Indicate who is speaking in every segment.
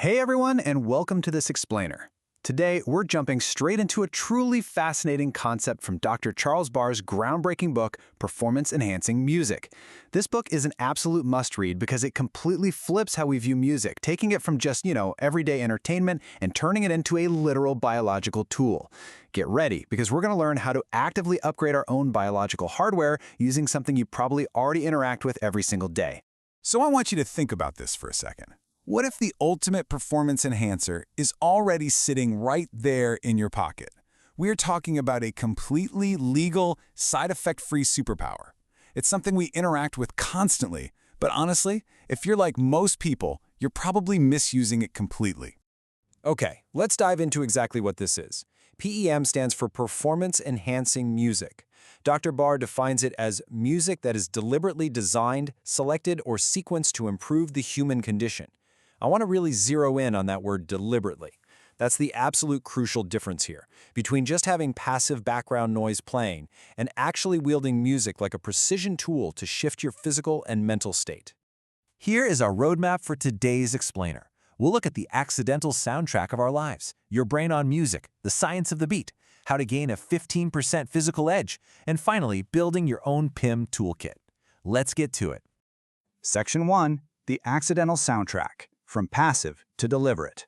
Speaker 1: Hey everyone, and welcome to this explainer. Today, we're jumping straight into a truly fascinating concept from Dr. Charles Barr's groundbreaking book, Performance Enhancing Music. This book is an absolute must-read because it completely flips how we view music, taking it from just, everyday entertainment and turning it into a literal biological tool. Get ready, because we're going to learn how to actively upgrade our own biological hardware using something you probably already interact with every single day.
Speaker 2: So I want you to think about this for a second. What if the ultimate performance enhancer is already sitting right there in your pocket? We're talking about a completely legal, side effect-free superpower. It's something we interact with constantly, but honestly, if you're like most people, you're probably misusing it completely.
Speaker 3: Okay, let's dive into exactly what this is. PEM stands for Performance Enhancing Music. Dr. Barr defines it as music that is deliberately designed, selected, or sequenced to improve the human condition. I want to really zero in on that word deliberately. That's the absolute crucial difference here, between just having passive background noise playing and actually wielding music like a precision tool to shift your physical and mental state. Here is our roadmap for today's explainer. We'll look at the accidental soundtrack of our lives, your brain on music, the science of the beat, how to gain a 15% physical edge, and finally, building your own PIM toolkit. Let's get to it.
Speaker 1: Section 1. The accidental soundtrack. From passive to deliberate.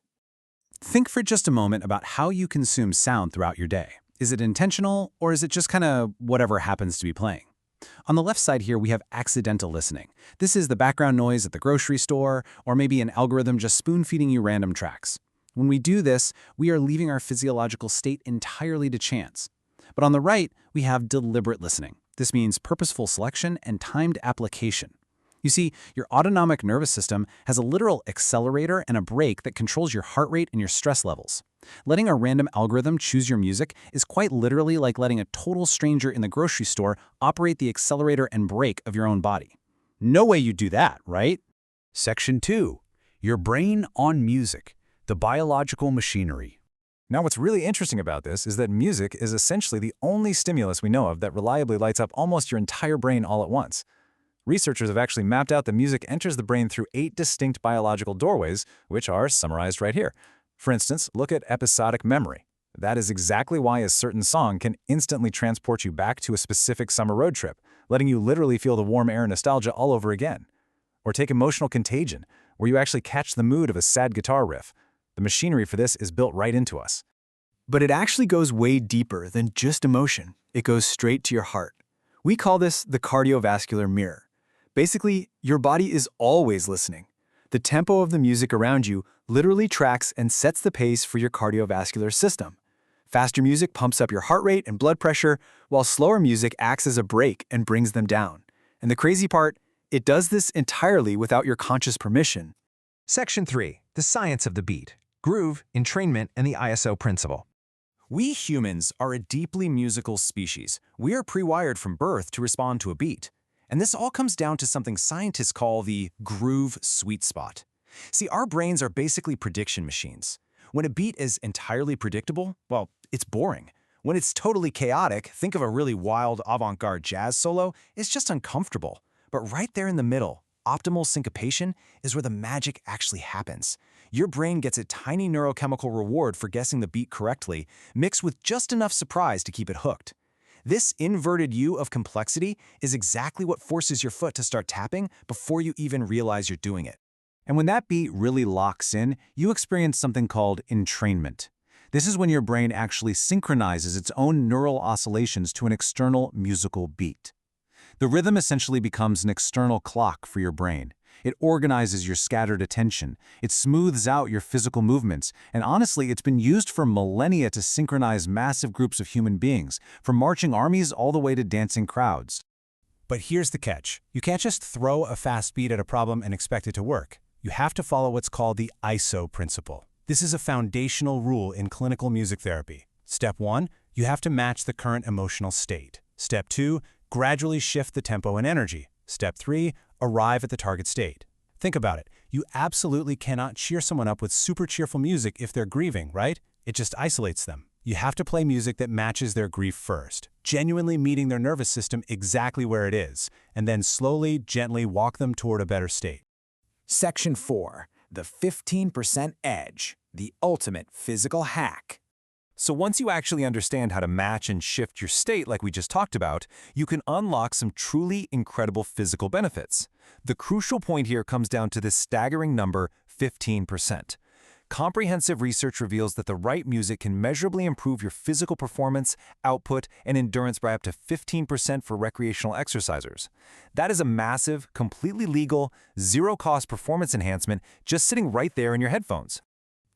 Speaker 1: Think for just a moment about how you consume sound throughout your day. Is it intentional, or is it just kind of whatever happens to be playing? On the left side here, we have accidental listening. This is the background noise at the grocery store, or maybe an algorithm just spoon-feeding you random tracks. When we do this, we are leaving our physiological state entirely to chance. But on the right, we have deliberate listening. This means purposeful selection and timed application. You see, your autonomic nervous system has a literal accelerator and a brake that controls your heart rate and your stress levels. Letting a random algorithm choose your music is quite literally like letting a total stranger in the grocery store operate the accelerator and brake of your own body. No way you do that, right?
Speaker 4: Section 2. Your brain on music, the biological machinery.
Speaker 3: Now, what's really interesting about this is that music is essentially the only stimulus we know of that reliably lights up almost your entire brain all at once. Researchers have actually mapped out that music enters the brain through 8 distinct biological doorways, which are summarized right here. For instance, look at episodic memory. That is exactly why a certain song can instantly transport you back to a specific summer road trip, letting you literally feel the warm air nostalgia all over again. Or take emotional contagion, where you actually catch the mood of a sad guitar riff. The machinery for this is built right into us.
Speaker 1: But it actually goes way deeper than just emotion. It goes straight to your heart. We call this the cardiovascular mirror. Basically, your body is always listening. The tempo of the music around you literally tracks and sets the pace for your cardiovascular system. Faster music pumps up your heart rate and blood pressure, while slower music acts as a brake and brings them down. And the crazy part, it does this entirely without your conscious permission.
Speaker 5: Section 3. The science of the beat, groove, entrainment, and the ISO principle.
Speaker 3: We humans are a deeply musical species. We are pre-wired from birth to respond to a beat. And this all comes down to something scientists call the groove sweet spot. See, our brains are basically prediction machines. When a beat is entirely predictable, well, it's boring. When it's totally chaotic, think of a really wild avant-garde jazz solo, it's just uncomfortable. But right there in the middle, optimal syncopation is where the magic actually happens. Your brain gets a tiny neurochemical reward for guessing the beat correctly, mixed with just enough surprise to keep it hooked. This inverted U of complexity is exactly what forces your foot to start tapping before you even realize you're doing it.
Speaker 4: And when that beat really locks in, you experience something called entrainment. This is when your brain actually synchronizes its own neural oscillations to an external musical beat. The rhythm essentially becomes an external clock for your brain. It organizes your scattered attention, it smooths out your physical movements, and honestly, it's been used for millennia to synchronize massive groups of human beings, from marching armies all the way to dancing crowds.
Speaker 6: But here's the catch. You can't just throw a fast beat at a problem and expect it to work. You have to follow what's called the ISO principle. This is a foundational rule in clinical music therapy. Step 1, you have to match the current emotional state. Step 2, gradually shift the tempo and energy. Step 3, arrive at the target state. Think about it. You absolutely cannot cheer someone up with super cheerful music if they're grieving, right? It just isolates them. You have to play music that matches their grief first, genuinely meeting their nervous system exactly where it is, and then slowly, gently walk them toward a better state.
Speaker 7: Section 4.
Speaker 3: The 15% edge, the ultimate physical hack. So once you actually understand how to match and shift your state like we just talked about, you can unlock some truly incredible physical benefits. The crucial point here comes down to this staggering number, 15%. Comprehensive research reveals that the right music can measurably improve your physical performance, output, and endurance by up to 15% for recreational exercisers. That is a massive, completely legal, zero-cost performance enhancement just sitting right there in your headphones.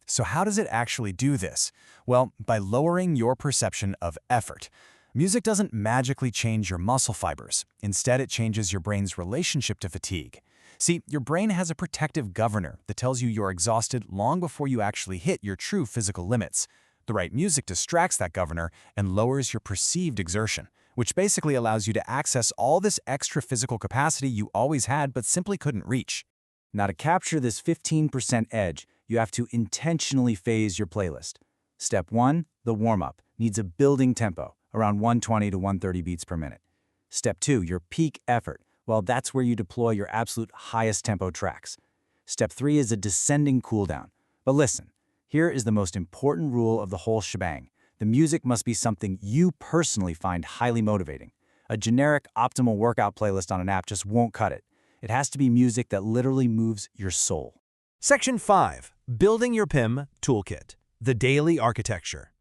Speaker 6: So how does it actually do this? Well, by lowering your perception of effort. Music doesn't magically change your muscle fibers. Instead, it changes your brain's relationship to fatigue. See, your brain has a protective governor that tells you you're exhausted long before you actually hit your true physical limits. The right music distracts that governor and lowers your perceived exertion, which basically allows you to access all this extra physical capacity you always had but simply couldn't reach. Now, to capture this 15% edge, you have to intentionally phase your playlist. Step 1, the warm-up, needs a building tempo, around 120 to 130 beats per minute. Step 2, your peak effort. Well, that's where you deploy your absolute highest tempo tracks. Step 3 is a descending cooldown. But listen, here is the most important rule of the whole shebang. The music must be something you personally find highly motivating. A generic optimal workout playlist on an app just won't cut it. It has to be music that literally moves your soul.
Speaker 5: Section 5. Building your PIM Toolkit. The Daily Architecture.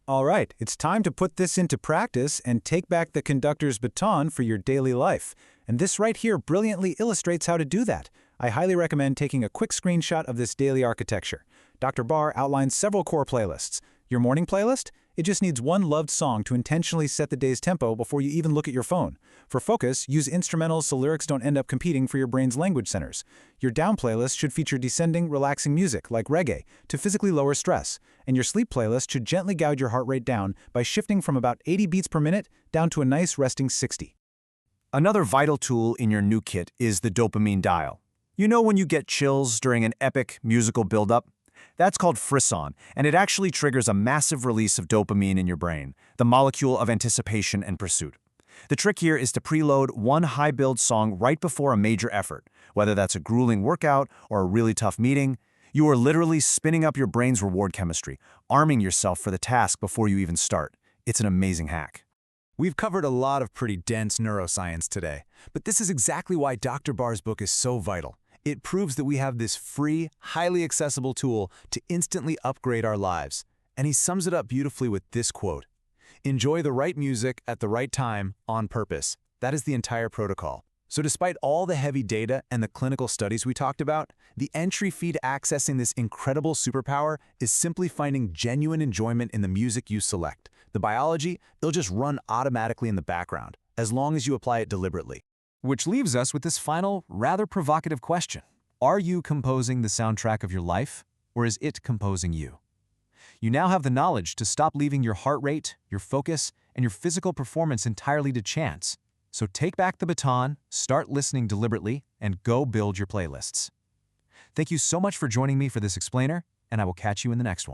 Speaker 6: All right, it's time to put this into practice and take back the conductor's baton for your daily life. And this right here brilliantly illustrates how to do that. I highly recommend taking a quick screenshot of this daily architecture. Dr. Barr outlines several core playlists. Your morning playlist? It just needs one loved song to intentionally set the day's tempo before you even look at your phone. For focus, use instrumentals so lyrics don't end up competing for your brain's language centers. Your down playlist should feature descending, relaxing music, like reggae, to physically lower stress. And your sleep playlist should gently guide your heart rate down by shifting from about 80 beats per minute down to a nice resting 60.
Speaker 3: Another vital tool in your new kit is the dopamine dial. You know when you get chills during an epic musical buildup? That's called frisson, and it actually triggers a massive release of dopamine in your brain, the molecule of anticipation and pursuit. The trick here is to preload one high-build song right before a major effort, whether that's a grueling workout or a really tough meeting. You are literally spinning up your brain's reward chemistry, arming yourself for the task before you even start. It's an amazing hack.
Speaker 1: We've covered a lot of pretty dense neuroscience today, but this is exactly why Dr. Barr's book is so vital. It proves that we have this free, highly accessible tool to instantly upgrade our lives. And he sums it up beautifully with this quote: "Enjoy the right music at the right time on purpose." That is the entire protocol. So despite all the heavy data and the clinical studies we talked about, the entry fee to accessing this incredible superpower is simply finding genuine enjoyment in the music you select. The biology, it'll just run automatically in the background, as long as you apply it deliberately. Which leaves us with this final, rather provocative question. Are you composing the soundtrack of your life, or is it composing you? You now have the knowledge to stop leaving your heart rate, your focus, and your physical performance entirely to chance. So take back the baton, start listening deliberately, and go build your playlists. Thank you so much for joining me for this explainer, and I will catch you in the next one.